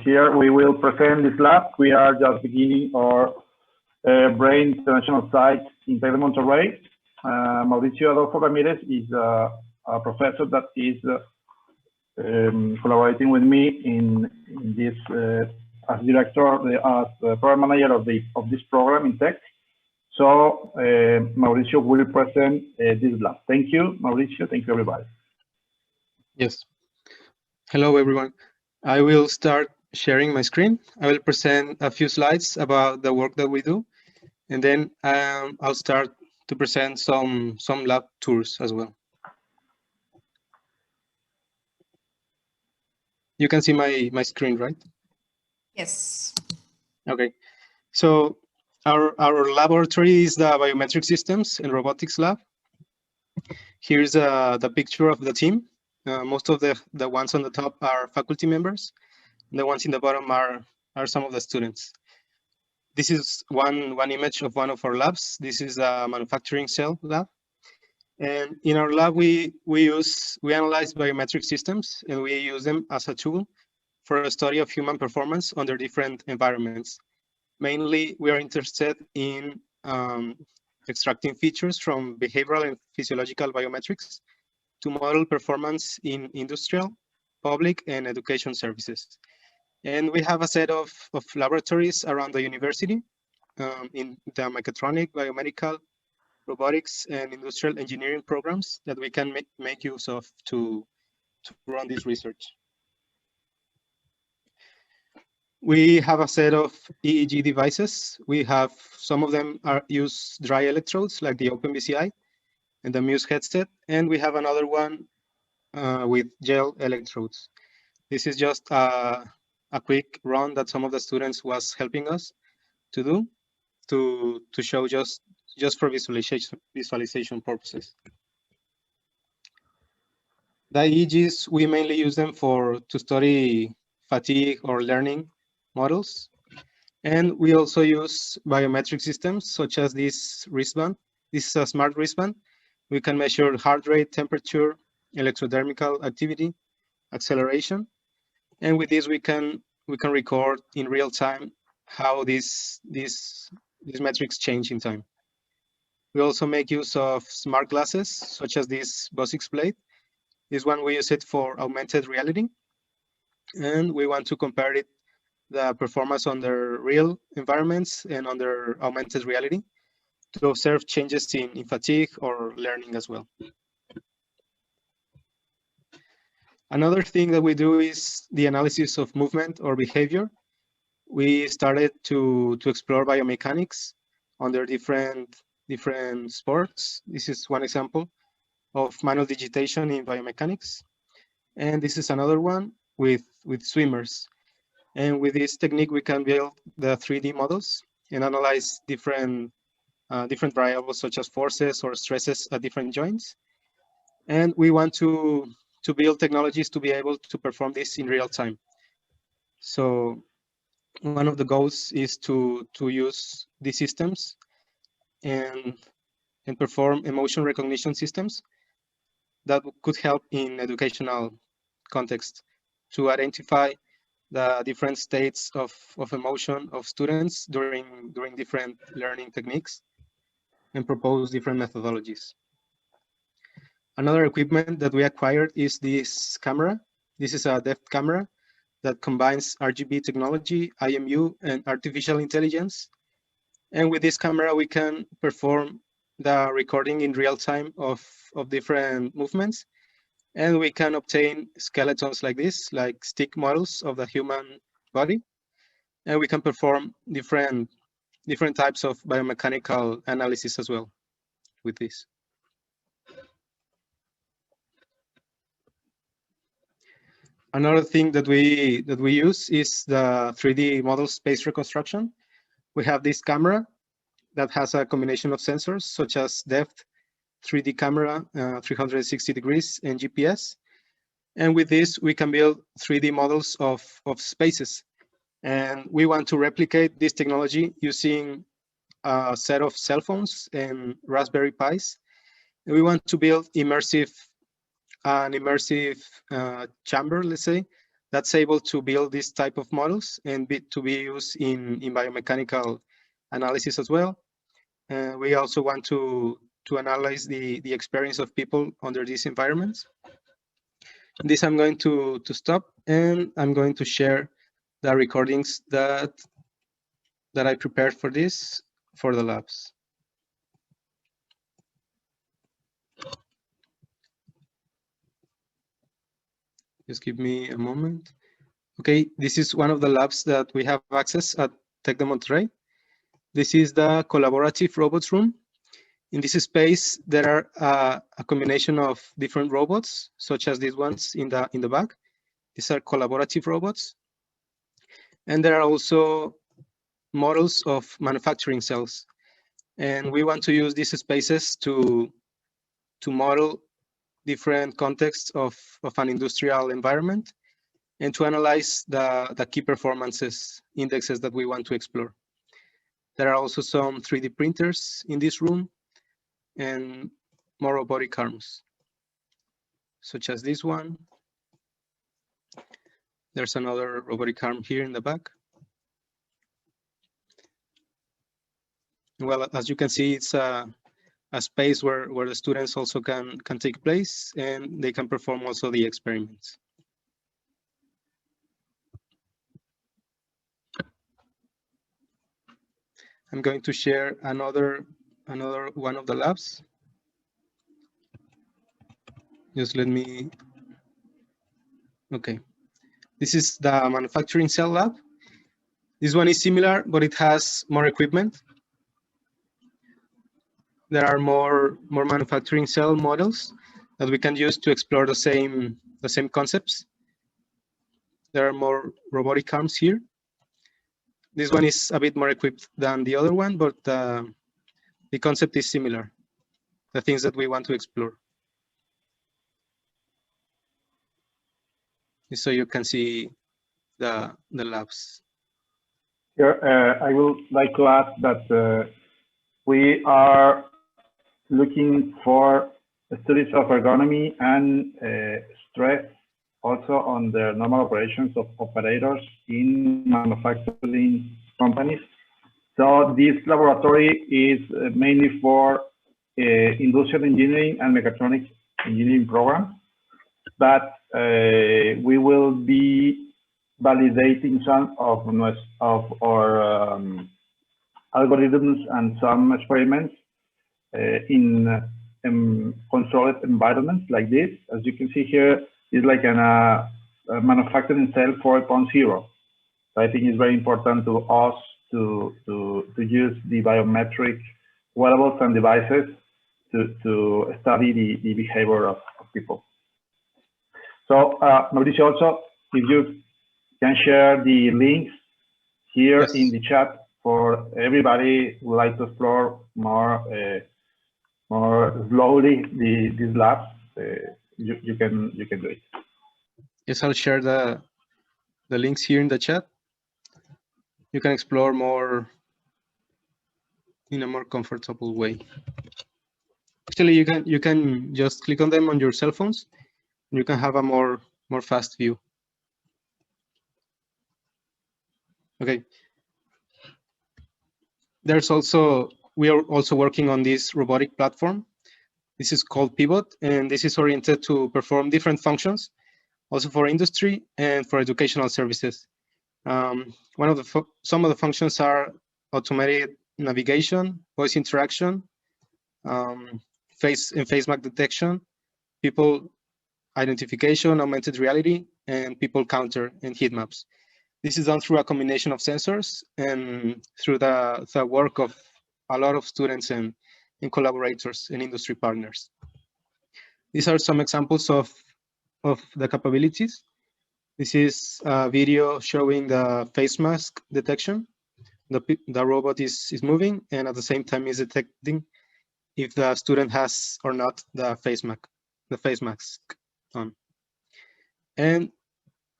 Here we will present this lab. We are just beginning our Brain International site in Monterrey. Mauricio Adolfo Ramirez is a professor that is collaborating with me in this as director, as program manager of this program in Tech. So Mauricio will present this lab. Thank you, Mauricio. Thank you, everybody. Yes. Hello, everyone. I will start sharing my screen. I will present a few slides about the work that we do, and then I'll start to present some lab tours as well. You can see my screen, right? Yes. Okay. So our laboratory is the Biometric Systems and Robotics Lab. Here's the picture of the team. Most of the ones on the top are faculty members. The ones in the bottom are some of the students. This is one image of one of our labs. This is a manufacturing cell lab. And in our lab, we analyze biometric systems, and we use them as a tool for a study of human performance under different environments. Mainly, we are interested in extracting features from behavioral and physiological biometrics to model performance in industrial, public, and education services. And we have a set of laboratories around the university in the mechatronic, biomedical, robotics, and industrial engineering programs that we can make use of to run this research. We have a set of EEG devices. We have some of them use dry electrodes like the OpenBCI and the Muse headset, and we have another one with gel electrodes. This is just a quick run that some of the students was helping us to do to show just for visualization purposes. The EEGs, we mainly use them to study fatigue or learning models. And we also use biometric systems such as this wristband. This is a smart wristband. We can measure heart rate, temperature, electrodermal activity, acceleration. And with this, we can record in real time how these metrics change in time. We also make use of smart glasses, such as this Bosix Blade. This one, we use it for augmented reality. And we want to compare the performance under real environments and under augmented reality to observe changes in fatigue or learning as well. Another thing that we do is the analysis of movement or behavior. We started to explore biomechanics under different sports. This is one example of manual digitation in biomechanics. And this is another one with swimmers. And with this technique, we can build the 3D models and analyze different variables such as forces or stresses at different joints. And we want to build technologies to be able to perform this in real time. So one of the goals is to use these systems and perform emotion recognition systems that could help in educational context to identify the different states of emotion of students during different learning techniques and propose different methodologies. Another equipment that we acquired is this camera. This is a depth camera that combines RGB technology, IMU, and artificial intelligence. And with this camera, we can perform the recording in real time of different movements. And we can obtain skeletons like this, like stick models of the human body. And we can perform different types of biomechanical analysis as well with this. Another thing that we use is the 3D model space reconstruction. We have this camera that has a combination of sensors such as depth, 3D camera, 360 degrees, and GPS. And with this, we can build 3D models of spaces. And we want to replicate this technology using a set of cell phones and Raspberry Pis. And we want to build an immersive chamber, let's say, that's able to build this type of models and to be used in biomechanical analysis as well. We also want to analyze the experience of people under these environments. This I'm going to stop, and I'm going to share the recordings that I prepared for this for the labs. Just give me a moment. Okay, this is one of the labs that we have access at Tec de Monterrey. This is the collaborative robots room. In this space, there are a combination of different robots, such as these ones in the back. These are collaborative robots. And there are also models of manufacturing cells. And we want to use these spaces to model different contexts of an industrial environment and to analyze the key performances indexes that we want to explore. There are also some 3D printers in this room and more robotic arms, such as this one. There's another robotic arm here in the back. Well, as you can see, it's a space where the students also can take place, and they can perform also the experiments. I'm going to share another one of the labs. Just let me, okay. This is the manufacturing cell lab. This one is similar, but it has more equipment. There are more manufacturing cell models that we can use to explore the same concepts. There are more robotic arms here. This one is a bit more equipped than the other one, but the concept is similar, the things that we want to explore. So you can see the labs. Here, I would like to add that we are looking for studies of ergonomy and stress also on the normal operations of operators in manufacturing companies. So this laboratory is mainly for industrial engineering and mechatronics engineering programs, but we will be validating some of our algorithms and some experiments in controlled environments like this. As you can see here, is like a manufacturing cell 4.0. So I think it's very important to us to use the biometric wearables and devices to study the behavior of people. So Mauricio, also, if you can share the links here yes. in the chat for everybody who would like to explore more slowly these labs, you can do it. Yes, I'll share the links here in the chat. You can explore more in a more comfortable way. Actually, you can just click on them on your cell phones. And you can have a more fast view. Okay. We are also working on this robotic platform. This is called PiBOT, and this is oriented to perform different functions, also for industry and for educational services. Some of the functions are automated navigation, voice interaction, face map detection, people identification, augmented reality, and people counter and heat maps. This is done through a combination of sensors and through the work of a lot of students and collaborators and industry partners. These are some examples of the capabilities. This is a video showing the face mask detection. The robot is moving, and at the same time is detecting if the student has or not the face mask on. And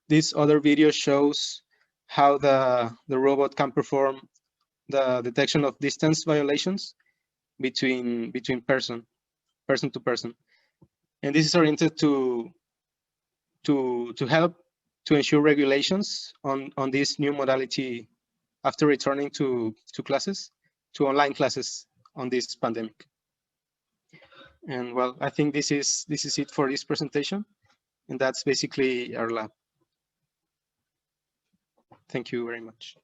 this other video shows how the robot can perform the detection of distance violations between person to person. And this is oriented to help to ensure regulations on this new modality after returning to classes, to online classes on this pandemic. And well, I think this is it for this presentation, and that's basically our lab. Thank you very much.